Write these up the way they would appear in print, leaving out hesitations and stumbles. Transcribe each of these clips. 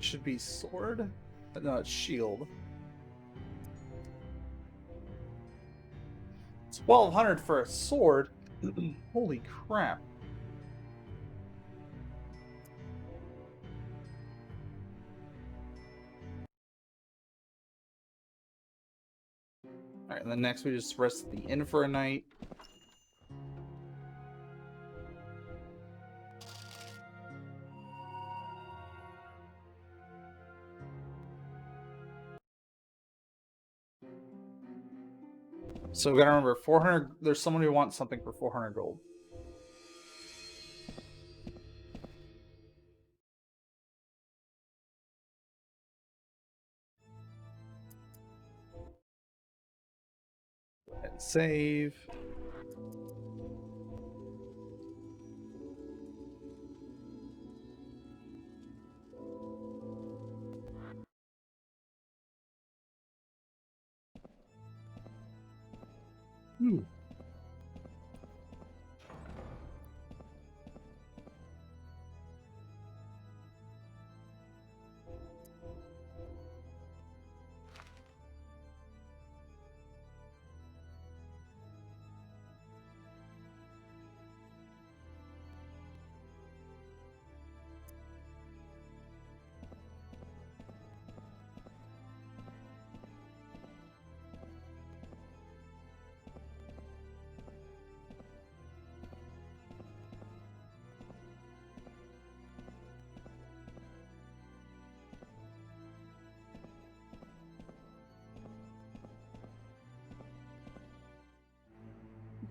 which should be sword. No, it's shield. 1200 for a sword. Holy crap. Alright, and then next we just rest at the inn for a night. So we gotta remember, 400. There's someone who wants something for 400 gold. Go ahead and save. Ooh.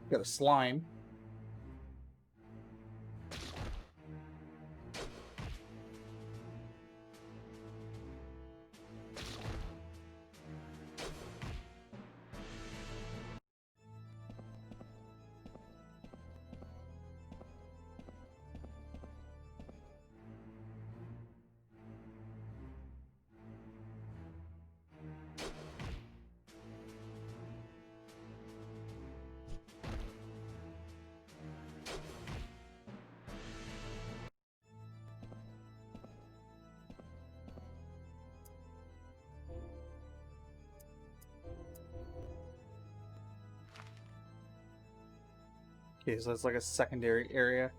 Got a slime. Okay, so that's like a secondary area.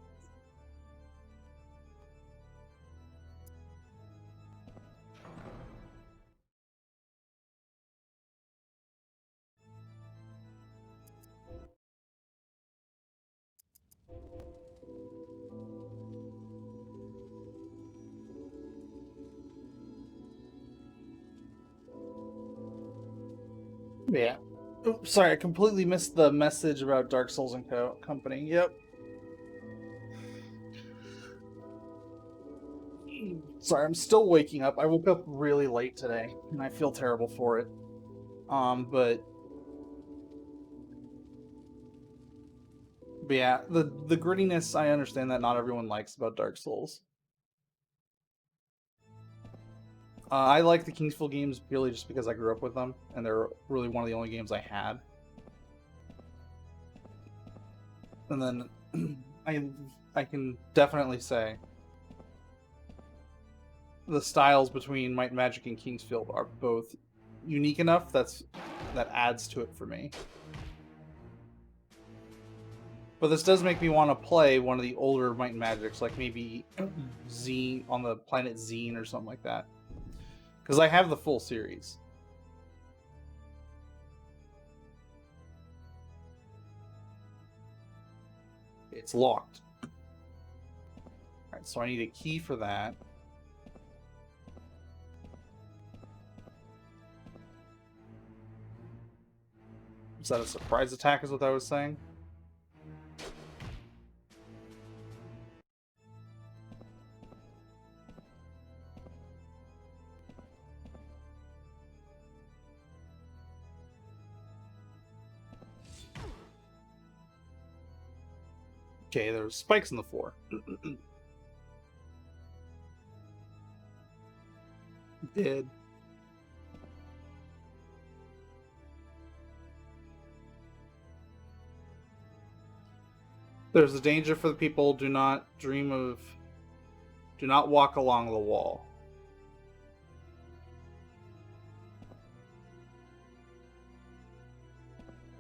Yeah. Oops, sorry, I completely missed the message about Dark Souls and Company. Yep. Sorry, I'm still waking up. I woke up really late today, and I feel terrible for it. But yeah, the grittiness, I understand that not everyone likes about Dark Souls. I like the Kingsfield games purely just because I grew up with them, and they're really one of the only games I had. And then I can definitely say the styles between Might and Magic and Kingsfield are both unique enough that adds to it for me. But this does make me want to play one of the older Might and Magics, like maybe Zine on the planet Zine or something like that. Because I have the full series. It's locked. Alright, so I need a key for that. Is that a surprise attack is what I was saying? Okay, there's spikes in the floor. Did. There's a danger for the people. Do not walk along the wall.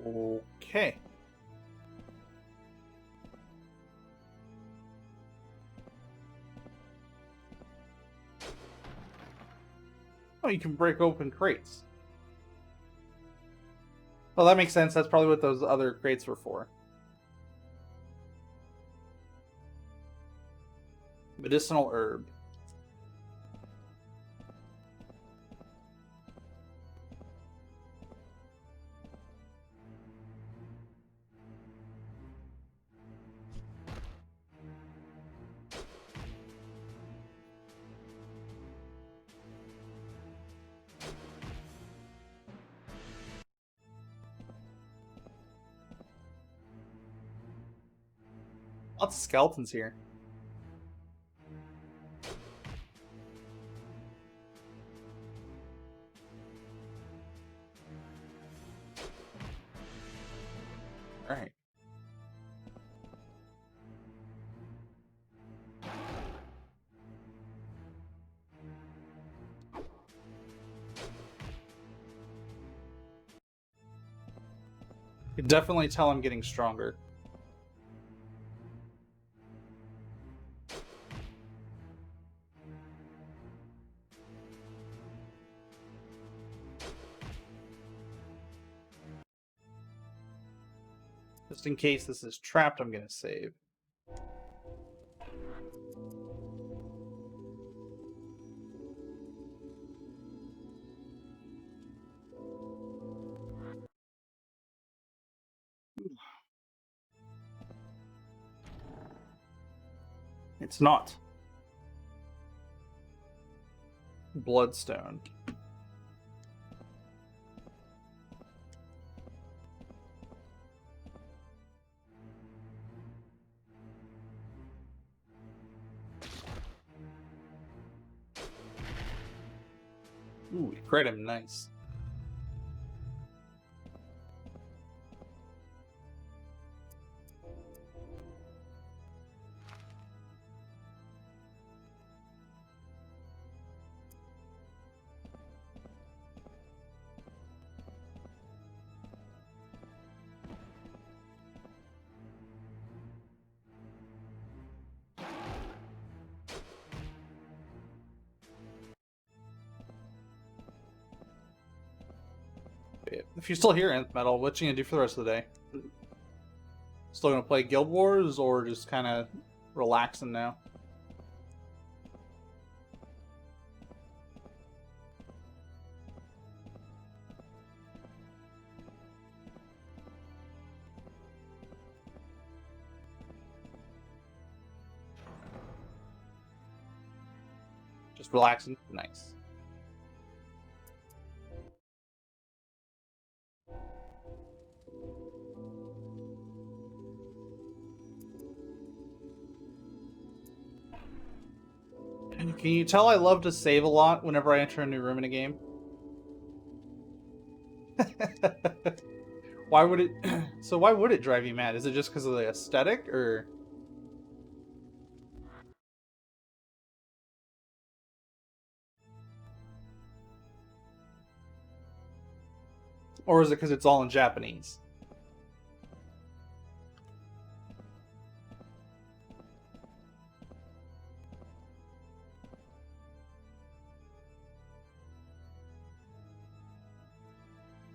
Okay. Oh, you can break open crates. Well, that makes sense. That's probably what those other crates were for. Medicinal herb. Lots of skeletons here. All right. You can definitely tell I'm getting stronger. Just in case this is trapped, I'm gonna save. It's not. Bloodstone. Ooh, we crit him. Nice. If you're still here, Nth Metal, what you gonna do for the rest of the day? Still gonna play Guild Wars or just kind of relaxing now? Just relaxing? Nice. Can you tell I love to save a lot whenever I enter a new room in a game? Why would it... So why would it drive you mad? Is it just because of the aesthetic, or... Or is it because it's all in Japanese?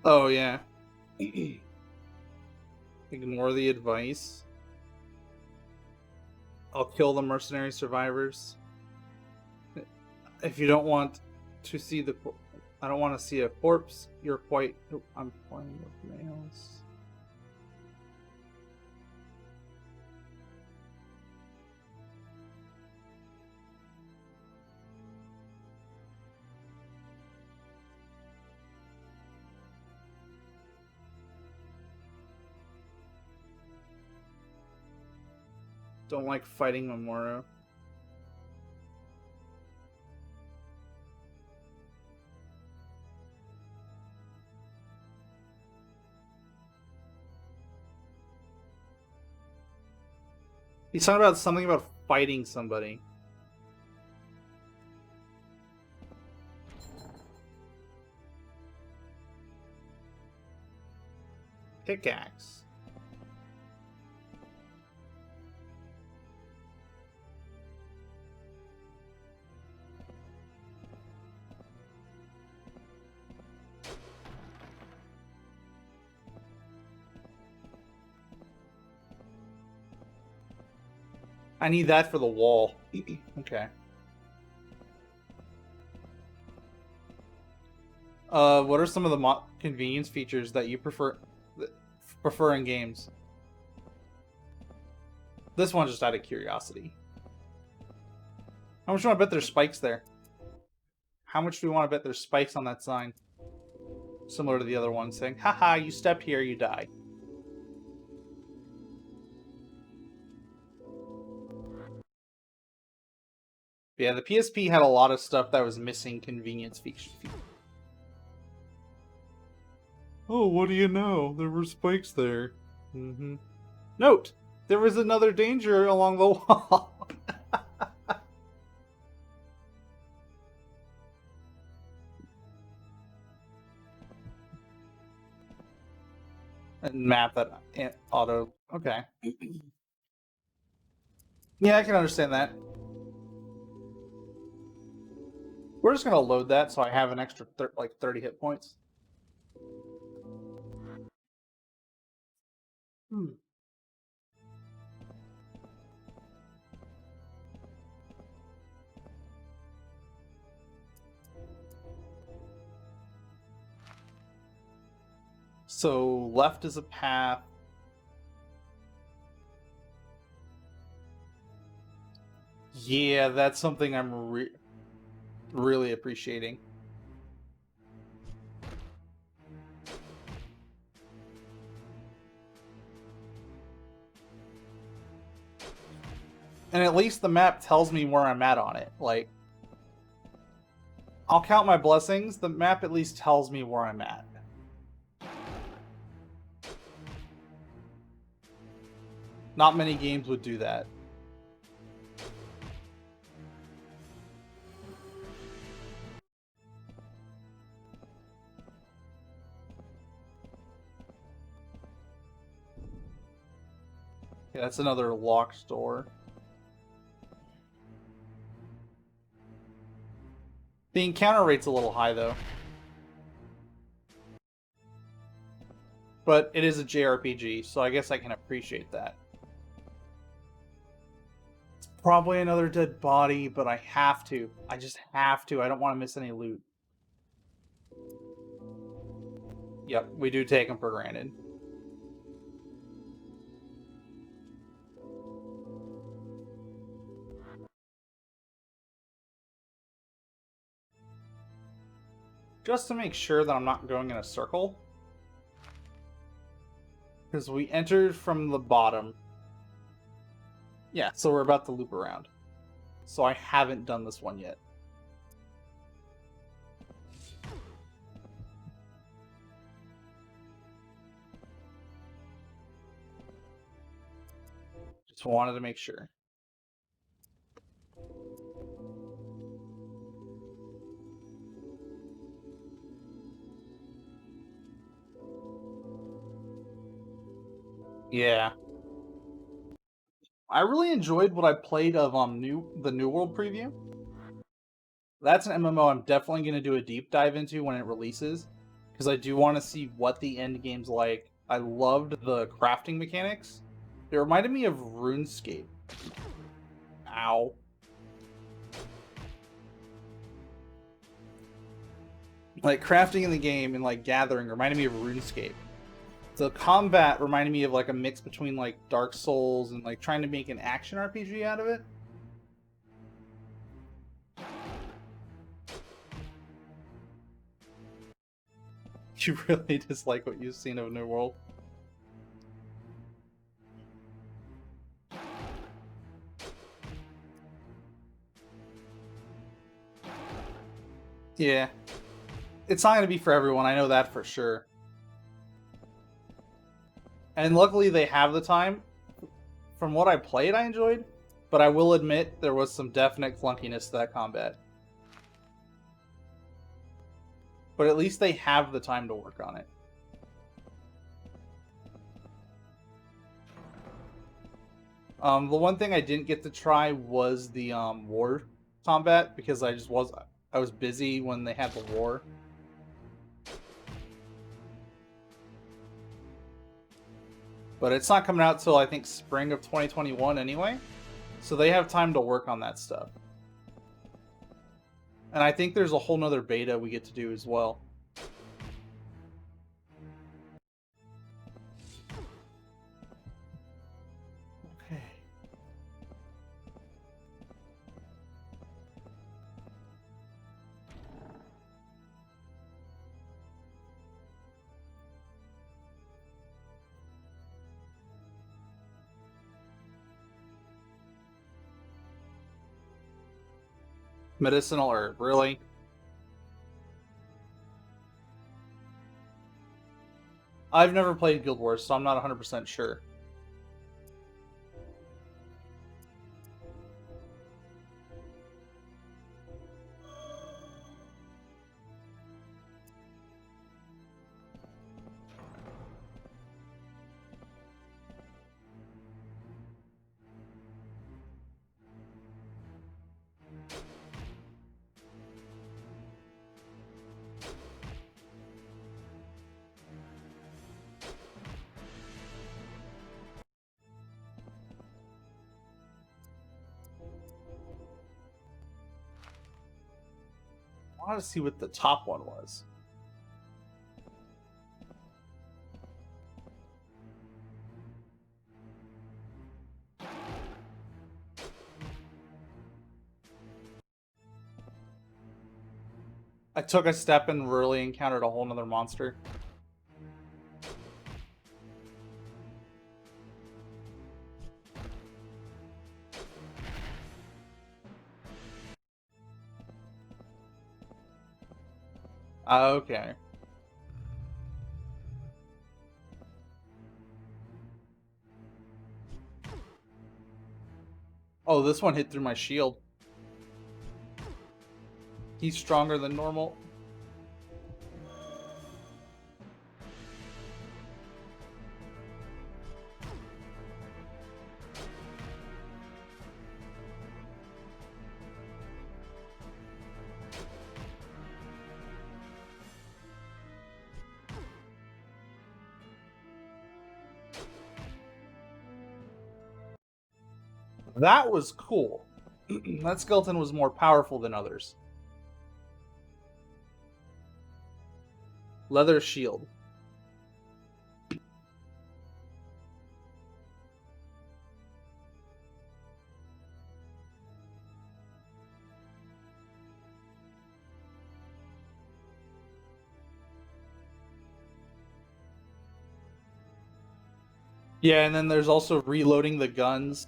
Oh, yeah. Ignore the advice. I'll kill the mercenary survivors. If you don't want to see the... I don't want to see a corpse. You're quite... Oh, I'm playing with males. Don't like fighting Mamoru. He's talking about something about fighting somebody. pickaxe. I need that for the wall. Okay. What are some of the convenience features that you prefer in games? This one just out of curiosity. How much do you want to bet there's spikes there? How much do we want to bet there's spikes on that sign? Similar to the other one saying, haha, you step here, you die. Yeah, the PSP had a lot of stuff that was missing convenience features. Oh, what do you know? There were spikes there. Mm-hmm. Note, there was another danger along the wall. And map that auto. Okay. Yeah, I can understand that. We're just gonna load that so I have an extra like 30 hit points. So left is a path. Yeah, that's something I'm really appreciating. And at least the map tells me where I'm at on it. Like, I'll count my blessings. The map at least tells me where I'm at. Not many games would do that. Yeah, that's another locked door. The encounter rate's a little high, though. But it is a JRPG, so I guess I can appreciate that. It's probably another dead body, but I have to. I just have to. I don't want to miss any loot. Yep, we do take them for granted. Just to make sure that I'm not going in a circle. Because we entered from the bottom. Yeah, so we're about to loop around. So I haven't done this one yet. Just wanted to make sure. Yeah. I really enjoyed what I played of the New World preview. That's an MMO I'm definitely going to do a deep dive into when it releases, because I do want to see what the end game's like. I loved the crafting mechanics. It reminded me of RuneScape. Ow. Like crafting in the game and like gathering reminded me of RuneScape. The combat reminded me of like a mix between like Dark Souls and like trying to make an action RPG out of it. You really dislike what you've seen of New World? Yeah. It's not going to be for everyone, I know that for sure. And luckily they have the time. From what I played, I enjoyed. But I will admit there was some definite clunkiness to that combat. But at least they have the time to work on it. The one thing I didn't get to try was the war combat because I was busy when they had the war. But it's not coming out till I think spring of 2021 anyway. So they have time to work on that stuff. And I think there's a whole nother beta we get to do as well. Okay. Medicinal herb, really? I've never played Guild Wars, so I'm not 100% sure. I want to see what the top one was. I took a step and really encountered a whole nother monster. Okay. Oh, this one hit through my shield. He's stronger than normal. That was cool. That skeleton was more powerful than others. Leather shield. Yeah, and then there's also reloading the guns.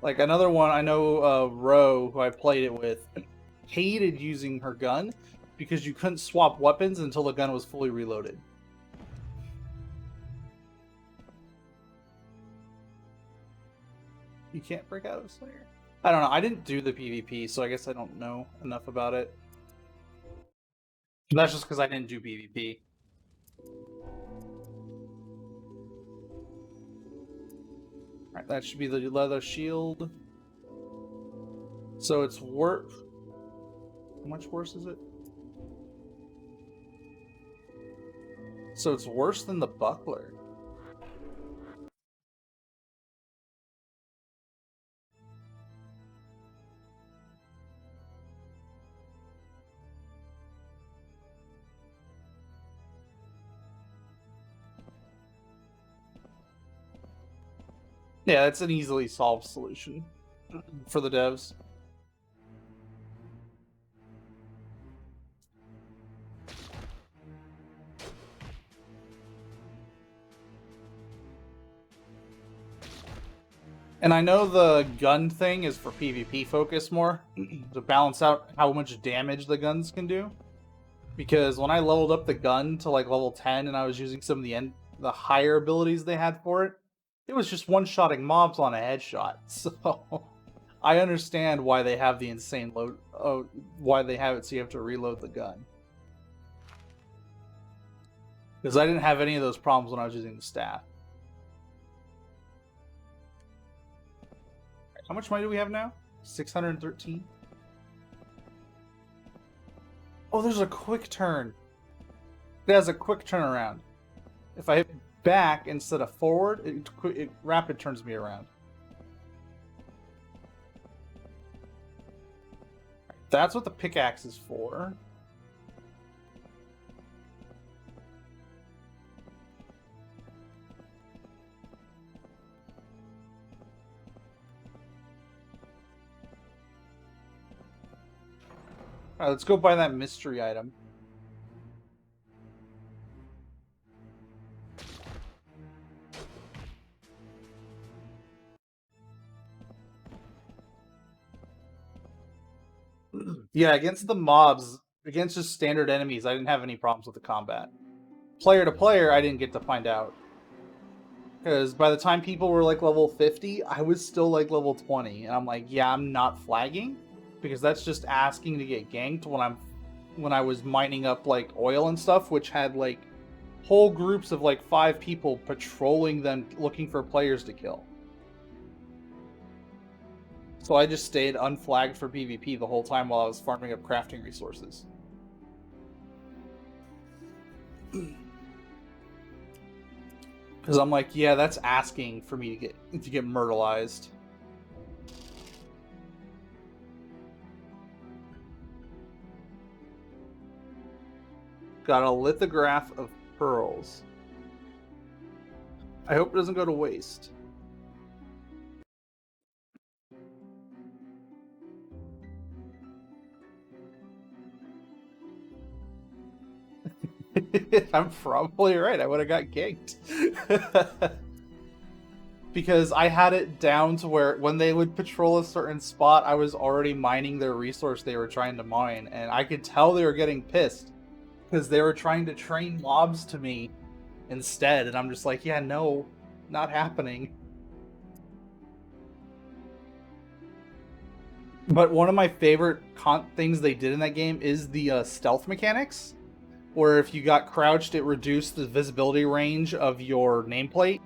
Like another one, I know Ro, who I played it with, hated using her gun because you couldn't swap weapons until the gun was fully reloaded. You can't break out of Slayer. I don't know. I didn't do the PvP, so I guess I don't know enough about it. That's just because I didn't do PvP. Alright, that should be the leather shield. So it's worth... How much worse is it? So it's worse than the buckler. Yeah, it's an easily solved solution for the devs. And I know the gun thing is for PvP focus more, to balance out how much damage the guns can do. Because when I leveled up the gun to like level 10 and I was using some of the higher abilities they had for it, it was just one-shotting mobs on a headshot. So I understand why they have the insane load, why they have it so you have to reload the gun. Because I didn't have any of those problems when I was using the staff. How much money do we have now? 613? Oh, there's a quick turn. It has a quick turnaround. If I hit back instead of forward, it rapid turns me around. That's what the pickaxe is for. Alright, let's go buy that mystery item. Yeah, against the mobs, against just standard enemies, I didn't have any problems with the combat. Player to player, I didn't get to find out. Because by the time people were like level 50, I was still like level 20. And I'm like, yeah, I'm not flagging. Because that's just asking to get ganked when I was mining up like oil and stuff, which had like whole groups of like 5 people patrolling them looking for players to kill. So I just stayed unflagged for PvP the whole time while I was farming up crafting resources. Because I'm like, yeah, that's asking for me to get myrtleized. Got a lithograph of pearls. I hope it doesn't go to waste. I'm probably right. I would have got ganked. Because I had it down to where when they would patrol a certain spot, I was already mining their resource they were trying to mine. And I could tell they were getting pissed. Because they were trying to train mobs to me instead. And I'm just like, yeah, no, not happening. But one of my favorite things they did in that game is the stealth mechanics. Where if you got crouched, it reduced the visibility range of your nameplate.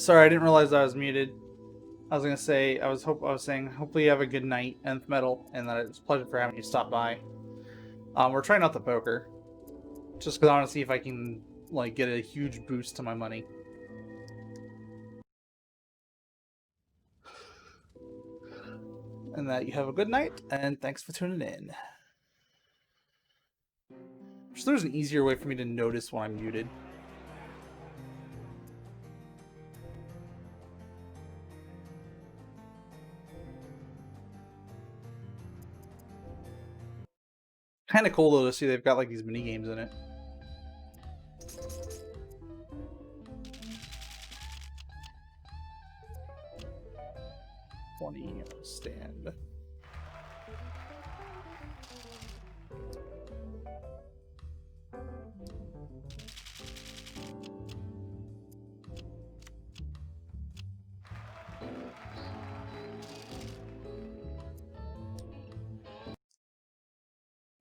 Sorry, I didn't realize I was muted. I was gonna say I was saying hopefully you have a good night, Nth Metal, and that it's a pleasure for having you stop by. We're trying out the poker, just because I want to see if I can like get a huge boost to my money. And that you have a good night, and thanks for tuning in. Wish there was an easier way for me to notice when I'm muted. Kind of cool though to see they've got like these mini games in it. $20 stand.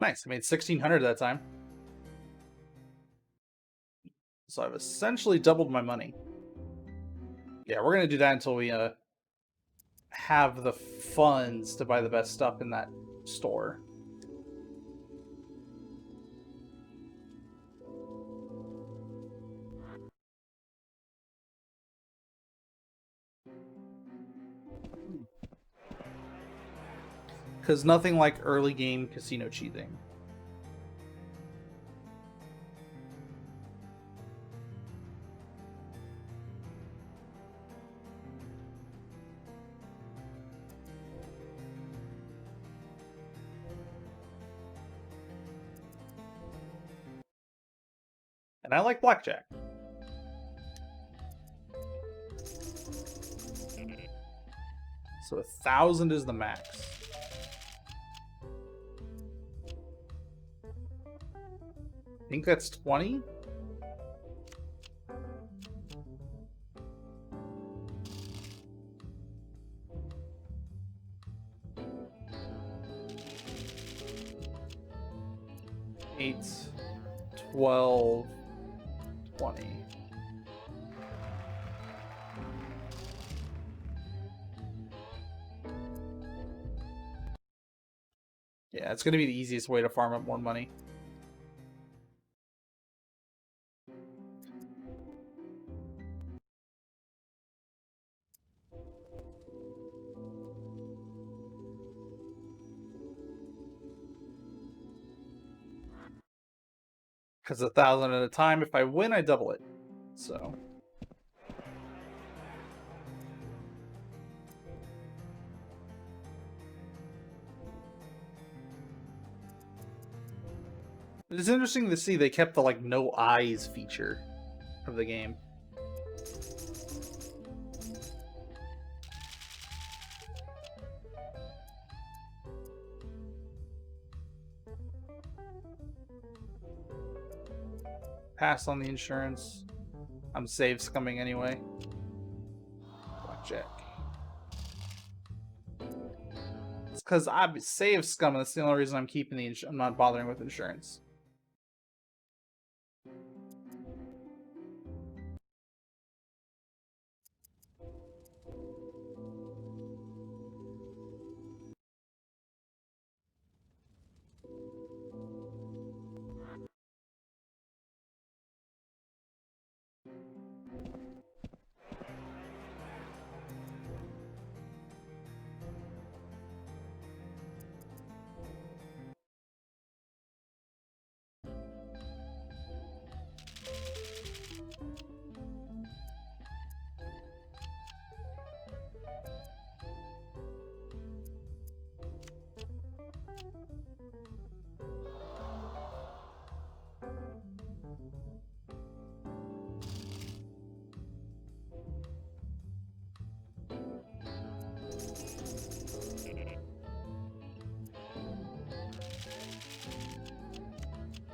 Nice. I made 1,600 that time. So I've essentially doubled my money. Yeah, we're gonna do that until we have the funds to buy the best stuff in that store. Because nothing like early game casino cheating. And I like blackjack. So 1,000 is the max. I think that's 20. Eight, 12, 20. Yeah, it's going to be the easiest way to farm up more money. Because 1,000 at a time, if I win, I double it. So... It's interesting to see they kept the, like, no eyes feature of the game. Pass on the insurance. I'm save scumming anyway. Blackjack. It's because I'm save scumming. That's the only reason I'm keeping the I'm not bothering with insurance.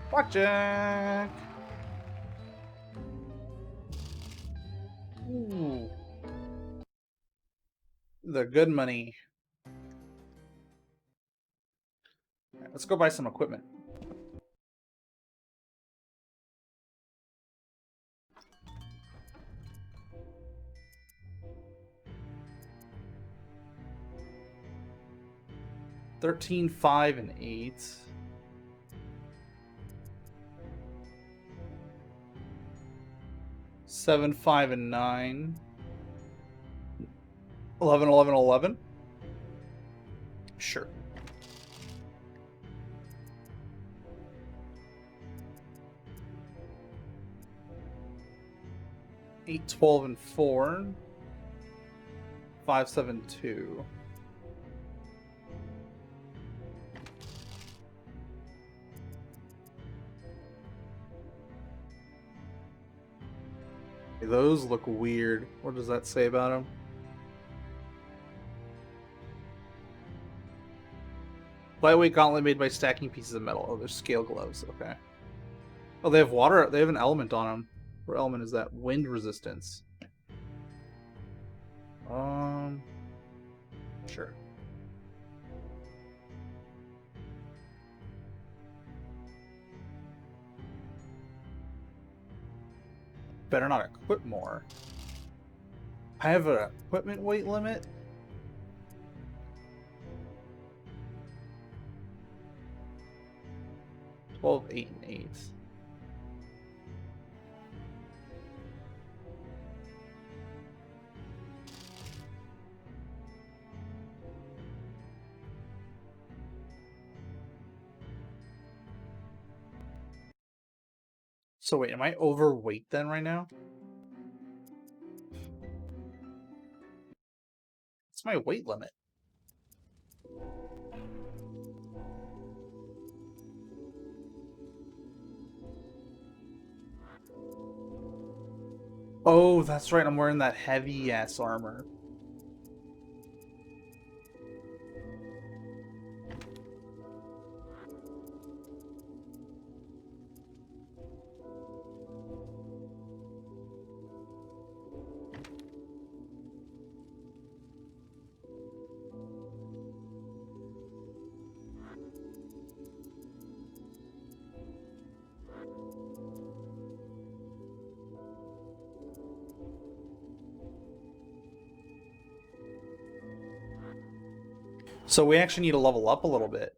Blackjack! Ooh. The good money. Right, let's go buy some equipment. 13, 5, and 8. 7, 5, and 9. 11, 11, 11. Sure. Eight, 12, and 4. 5, 7, 2. Those look weird. What does that say about them? Lightweight gauntlet made by stacking pieces of metal. Oh, they're scale gloves. Okay. Oh, they have water. They have an element on them. What element is that? Wind resistance. Sure. Better not equip more. I have an equipment weight limit. $12, 8, and 8. So wait, am I overweight then right now? What's my weight limit? Oh, that's right. I'm wearing that heavy ass armor. So we actually need to level up a little bit.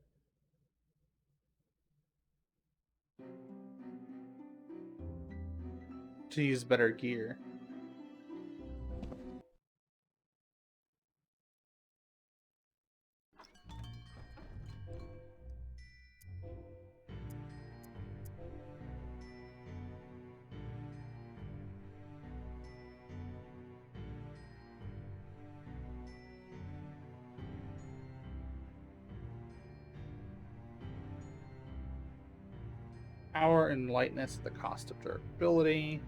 To use better gear. Power and lightness at the cost of durability.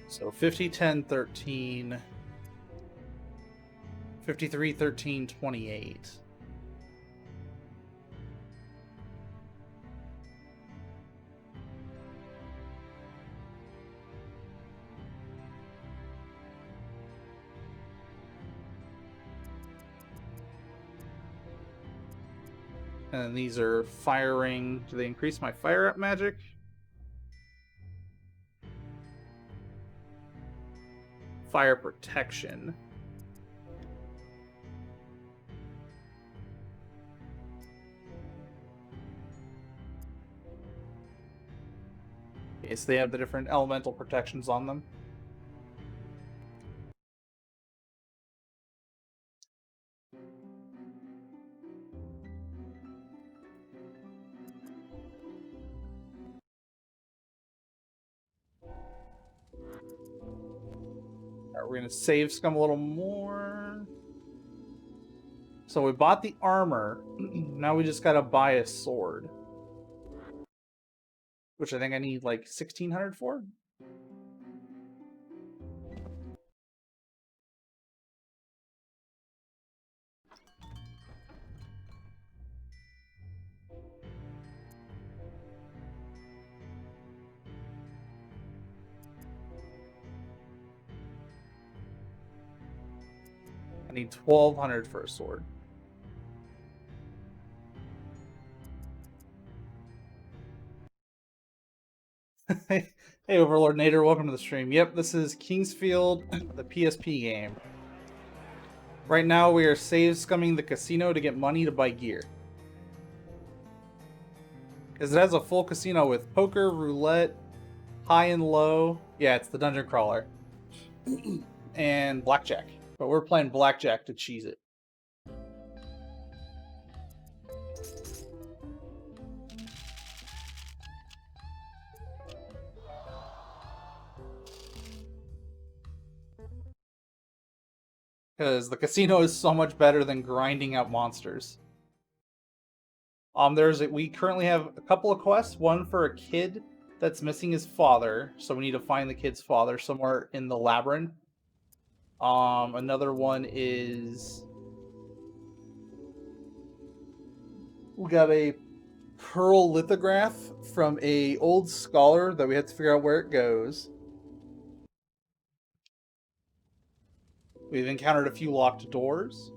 So 50, 10, 13. 53, 13, 28. And then these are firing. Do they increase my fire up magic? Fire protection. Okay, so they have the different elemental protections on them. Alright, we're gonna save scum a little more. So we bought the armor. Now we just gotta buy a sword. Which I think I need like 1,600 for. I need 1,200 for a sword. Hey, Overlord Nader, welcome to the stream. Yep, this is Kingsfield, the PSP game. Right now, we are save scumming the casino to get money to buy gear. Because it has a full casino with poker, roulette, high and low. Yeah, it's the dungeon crawler. And blackjack. But we're playing blackjack to cheese it. Because the casino is so much better than grinding out monsters. We currently have a couple of quests. One for a kid that's missing his father, so we need to find the kid's father somewhere in the labyrinth. Another one is we got a pearl lithograph from a old scholar that we have to figure out where it goes. We've encountered a few locked doors.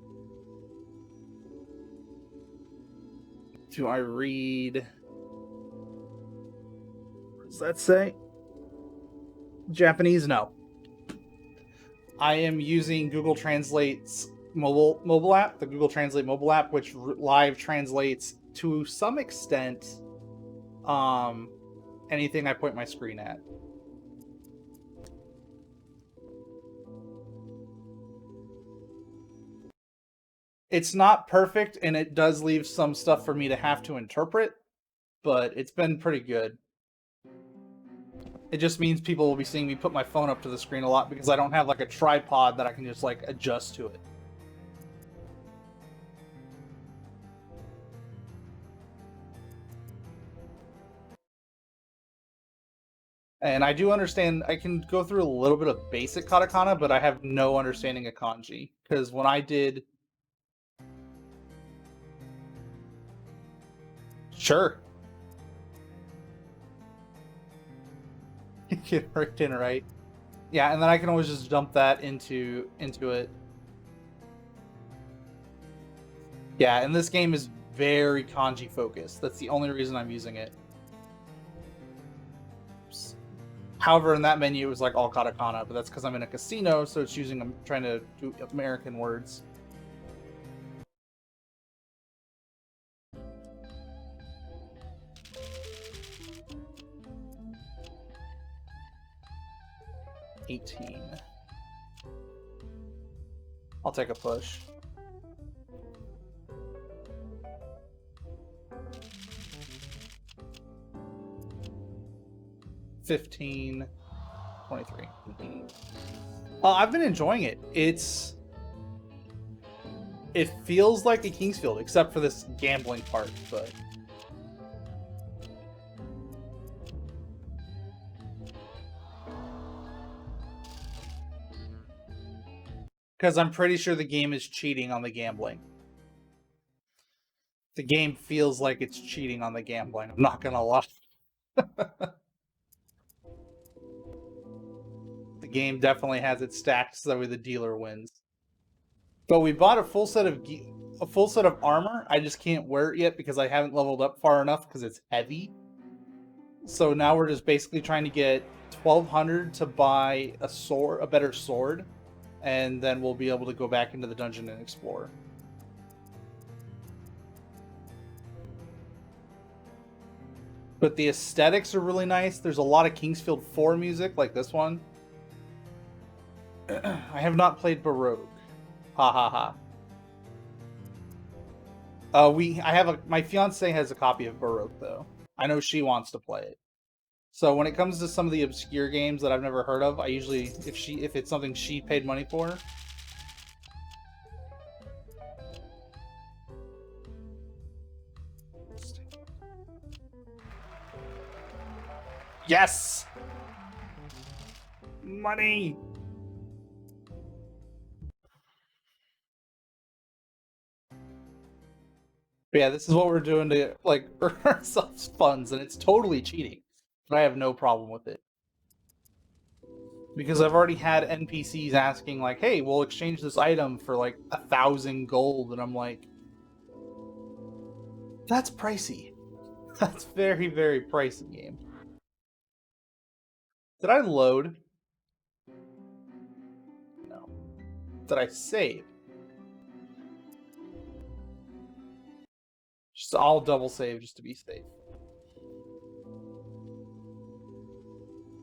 Do I read? What does that say? Japanese? No. I am using Google Translate's mobile app, the Google Translate mobile app, which live translates to some extent anything I point my screen at. It's not perfect, and it does leave some stuff for me to have to interpret, but it's been pretty good. It just means people will be seeing me put my phone up to the screen a lot because I don't have like a tripod that I can just like adjust to it. And I do understand, I can go through a little bit of basic katakana, but I have no understanding of kanji. Because when I did... Sure. Get right in, right? Yeah, and then I can always just dump that into it. Yeah, and this game is very kanji focused. That's the only reason I'm using it. However, in that menu, it was like all katakana, but that's because I'm in a casino, so it's using, I'm trying to do American words. $18. I'll take a push. $15. 23. I've been enjoying it. It feels like a Kingsfield, except for this gambling part, but... Because I'm pretty sure the game is cheating on the gambling. The game feels like it's cheating on the gambling, I'm not gonna lie. The game definitely has it stacked so that way the dealer wins. But we bought a full set of armor. I just can't wear it yet because I haven't leveled up far enough because it's heavy. So now we're just basically trying to get 1,200 to buy a better sword, and then we'll be able to go back into the dungeon and explore. But the aesthetics are really nice. There's a lot of Kingsfield 4 music, like this one. I have not played Baroque. Ha ha ha. My fiance has a copy of Baroque though. I know she wants to play it. So when it comes to some of the obscure games that I've never heard of, I usually, if it's something she paid money for. Yes! Money! But yeah, this is what we're doing to like earn ourselves funds, and it's totally cheating. But I have no problem with it. Because I've already had NPCs asking like, hey, we'll exchange this item for like 1,000 gold, and I'm like, that's pricey. That's very, very pricey game. Did I load? No. Did I save? Just I'll double save just to be safe.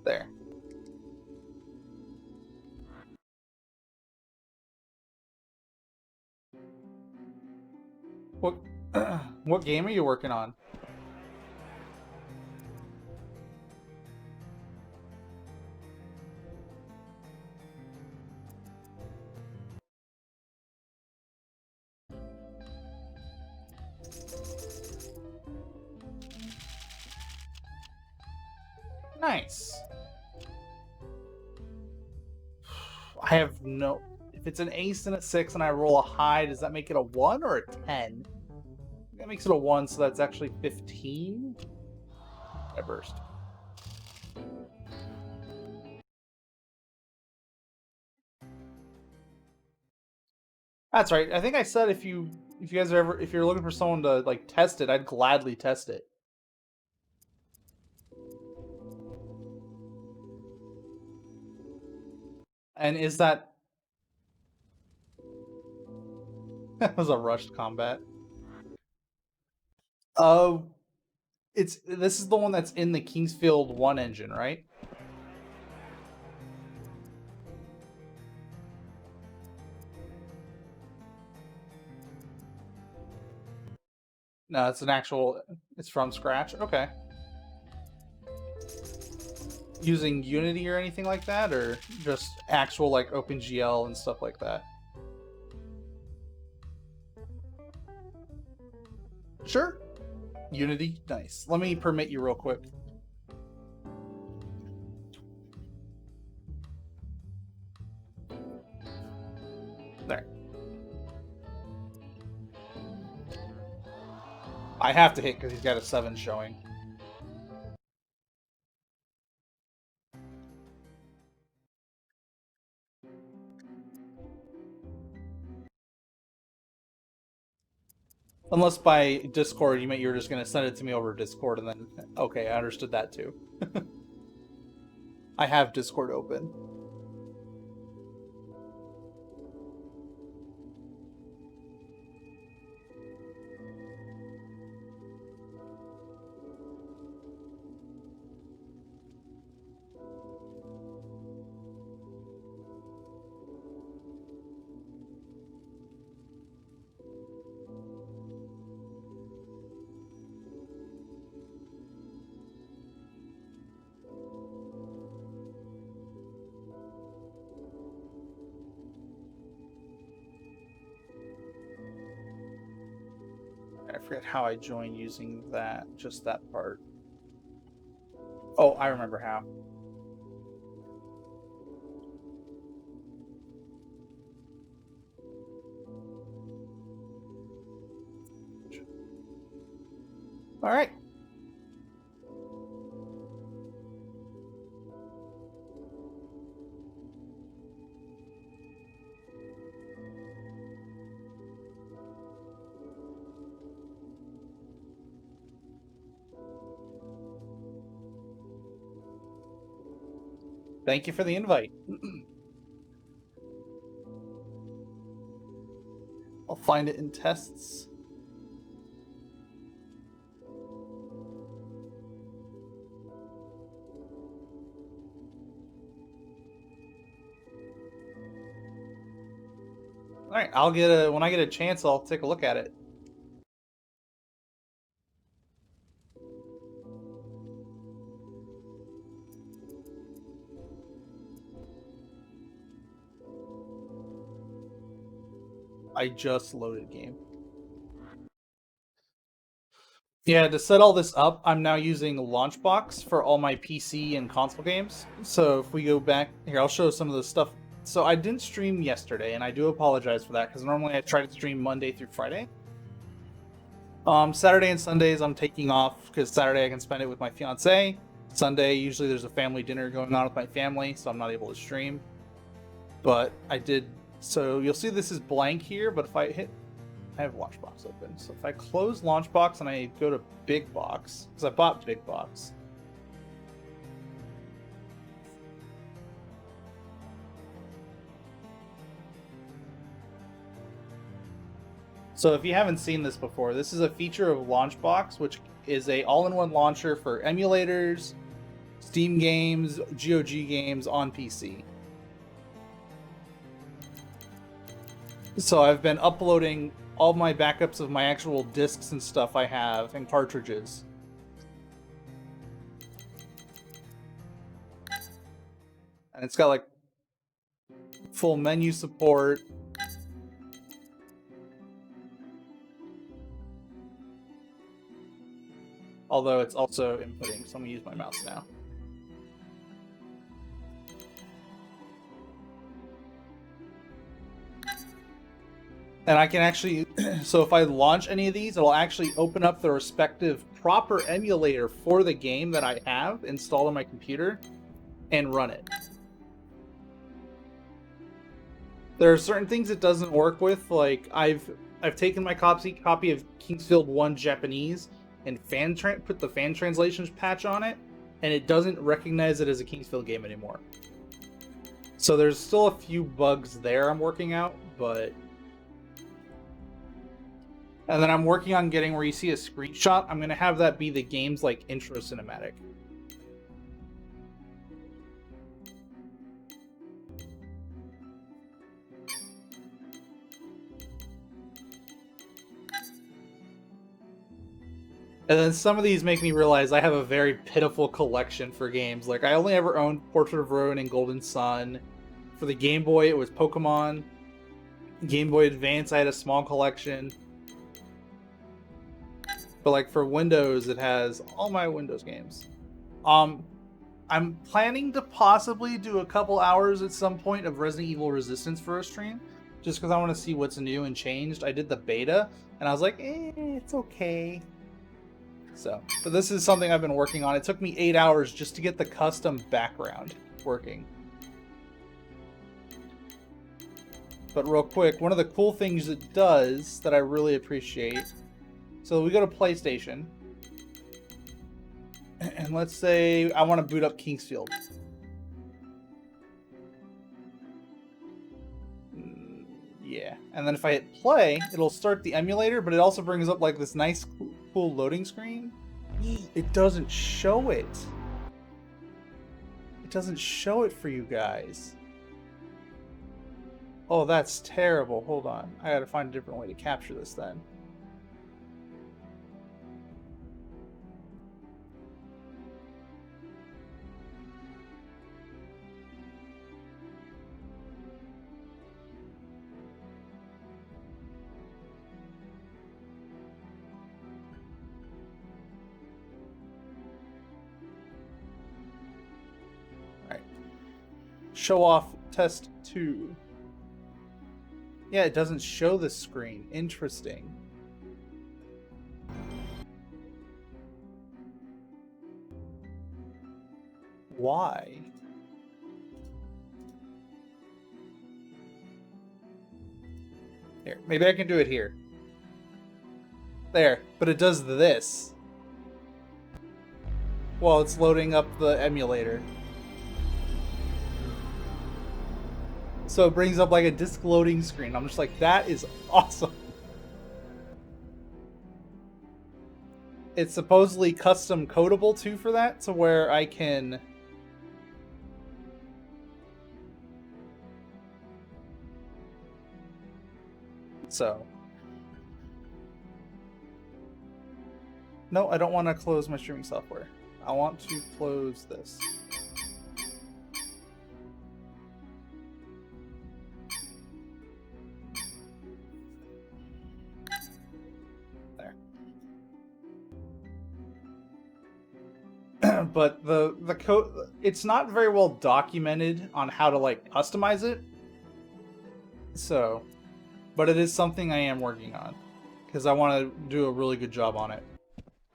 There. What what game are you working on? Nice. I have no... If it's an ace and a 6 and I roll a high, does that make it a 1 or a 10? That makes it a 1, so that's actually 15? I burst. That's right. I think I said if you guys are ever, if you're looking for someone to like test it, I'd gladly test it. And is that that was a rushed combat? Oh, this is the one that's in the Kingsfield 1 engine, right? No, it's an actual. It's from scratch. Okay. Using Unity or anything like that, or just actual like OpenGL and stuff like that? Sure. Unity, nice. Let me permit you real quick. There. I have to hit because he's got a 7 showing. Unless by Discord you meant you were just going to send it to me over Discord and then... Okay, I understood that too. I have Discord open. I forget how I joined using that, just that part. Oh, I remember how. All right. Thank you for the invite. I'll find it in tests. All right, I'll get a when I get a chance, I'll take a look at it. I just loaded game. Yeah, to set all this up, I'm now using Launchbox for all my PC and console games. So if we go back here, I'll show some of the stuff. So I didn't stream yesterday, and I do apologize for that because normally I try to stream Monday through Friday. Saturday and Sundays I'm taking off because Saturday I can spend it with my fiance. Sunday usually there's a family dinner going on with my family, so I'm not able to stream. But I did. So you'll see this is blank here, but if I hit, I have Launchbox open. So if I close Launchbox and I go to Big Box, because I bought Big Box, So if you haven't seen this before, this is a feature of Launchbox, which is a all-in-one launcher for emulators, Steam games, GOG games on PC. So I've been uploading all my backups of my actual discs and stuff I have and cartridges. And it's got like full menu support. Although it's also inputting, so I'm gonna use my mouse now. And I can actually, so if I launch any of these, it'll actually open up the respective proper emulator for the game that I have installed on my computer and run it. There are certain things it doesn't work with, like I've taken my copy of Kingsfield 1 Japanese and put the fan translations patch on it, and it doesn't recognize it as a Kingsfield game anymore. So there's still a few bugs there I'm working out, but... And then I'm working on getting where you see a screenshot, I'm going to have that be the game's like intro cinematic. And then some of these make me realize I have a very pitiful collection for games. Like, I only ever owned Portrait of Ruin and Golden Sun. For the Game Boy, it was Pokemon. Game Boy Advance, I had a small collection. But, like, for Windows, it has all my Windows games. I'm planning to possibly do a couple hours at some point of Resident Evil Resistance for a stream. Just because I want to see what's new and changed. I did the beta, and I was like, it's okay. So, but this is something I've been working on. It took me 8 hours just to get the custom background working. But real quick, one of the cool things it does that I really appreciate. So we go to PlayStation. And let's say I want to boot up Kingsfield. Yeah. And then if I hit play, it'll start the emulator, but it also brings up like this nice cool loading screen. It doesn't show it. It doesn't show it for you guys. Oh, that's terrible. Hold on. I gotta find a different way to capture this then. Show off test 2. Yeah, it doesn't show the screen. Interesting. Why? Here, maybe I can do it here. There, but it does this while it's loading up the emulator. So it brings up like a disk loading screen. I'm just like, that is awesome. It's supposedly custom codable too for that, to where I can... So. No, I don't want to close my streaming software. I want to close this. But the code, it's not very well documented on how to like customize it. So, but it is something I am working on because I want to do a really good job on it.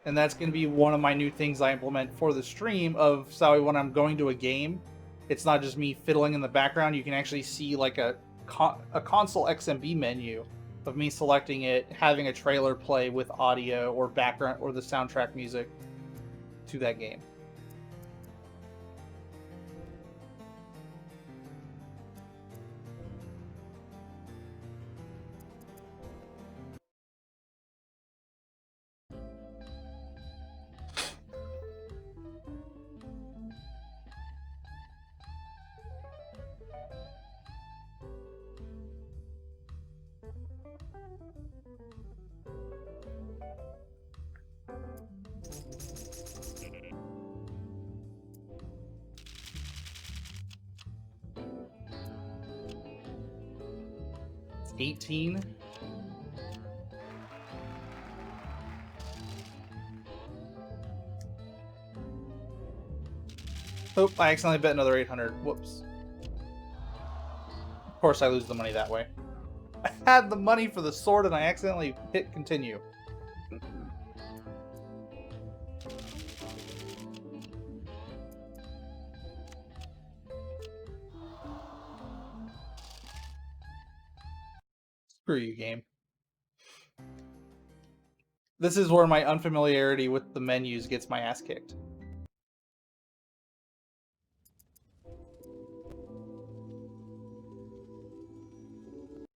And that's going to be one of my new things I implement for the stream of so when I'm going to a game, it's not just me fiddling in the background. You can actually see like a console XMB menu of me selecting it, having a trailer play with audio or background or the soundtrack music to that game. 18. Oh, I accidentally bet another 800. Whoops. Of course I lose the money that way. I had the money for the sword and I accidentally hit continue. Screw you, game. This is where my unfamiliarity with the menus gets my ass kicked.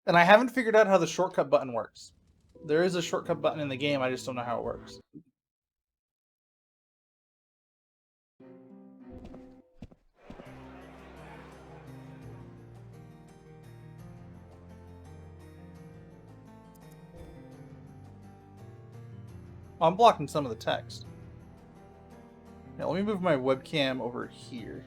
And I haven't figured out how the shortcut button works. There is a shortcut button in the game, I just don't know how it works. Oh, I'm blocking some of the text. Now, let me move my webcam over here.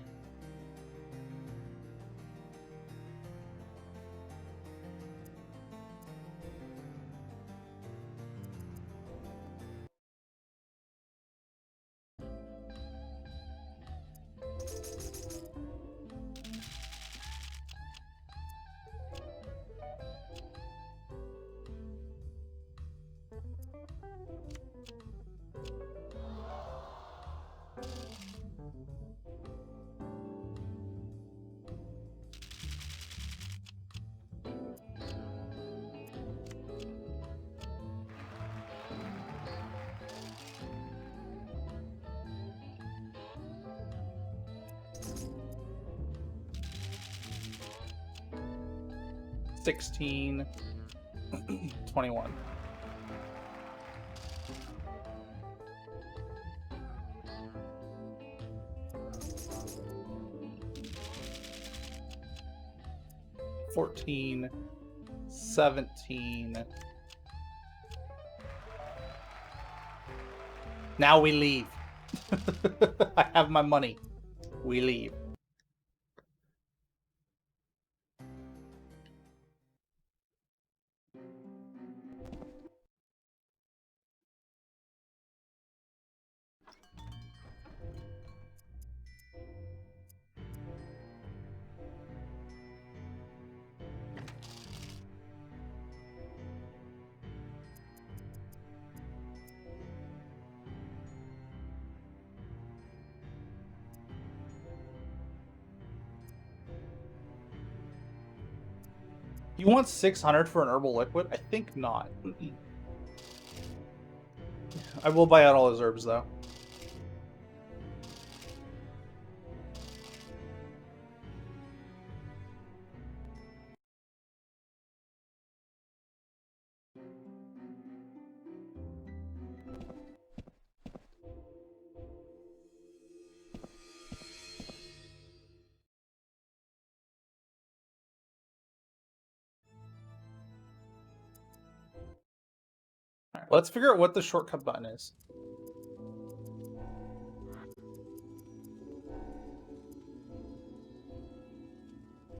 $16, $21. $14, $17. Now we leave. I have my money. We leave. You want 600 for an herbal liquid? I think not. I will buy out all his herbs, though. All right, let's figure out what the shortcut button is.